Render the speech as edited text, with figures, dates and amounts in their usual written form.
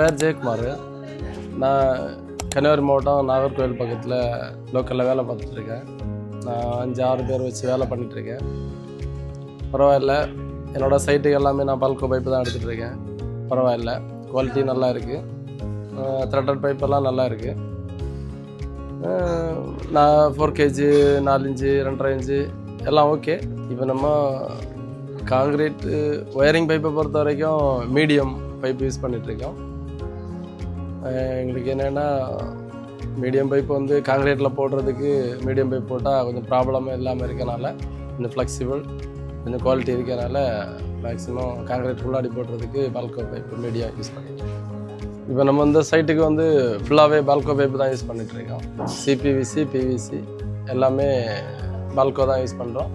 பேர் ஜெயக்குமார். நான் கன்னியாகுமரி மாவட்டம் நாகர்கோவில் பக்கத்தில் லோக்கலில் வேலை பார்த்துட்ருக்கேன். நான் 5-6 பேர் வச்சு வேலை பண்ணிகிட்ருக்கேன். பரவாயில்ல. என்னோடய சைட்டுக்கு எல்லாமே நான் பால்கோ பைப்பு தான் எடுத்துகிட்ருக்கேன். பரவாயில்ல, குவாலிட்டி நல்லா இருக்குது. த்ரெட்டட் பைப்பெல்லாம் நல்லா இருக்குது. நான் 4 kg 4 இன்ச்சு 2.5 இன்ச்சு எல்லாம் ஓகே. இப்போ நம்ம காங்கிரீட்டு ஒயரிங் பைப்பை பொறுத்த வரைக்கும் மீடியம் பைப் யூஸ் பண்ணிகிட்ருக்கோம். எங்களுக்கு என்னென்னா மீடியம் பைப் வந்து காங்கிரீட்டில் போடுறதுக்கு மீடியம் பைப் போட்டால் கொஞ்சம் ப்ராப்ளமே இல்லாமல் இருக்கனால, கொஞ்சம் ஃப்ளெக்சிபிள், கொஞ்சம் குவாலிட்டி இருக்கனால மேக்ஸிமம் காங்கிரீட் ஃபுல்லாடி போடுறதுக்கு பால்கோ பைப்பு மீடியம் யூஸ் பண்ணிட்டுருக்கோம். இப்போ நம்ம இந்த சைட்டுக்கு வந்து ஃபுல்லாகவே பால்கோ பைப்பு தான் யூஸ் பண்ணிகிட்ருக்கோம். சிபிவிசி, பிவிசி எல்லாமே பால்கோ தான் யூஸ் பண்ணுறோம்.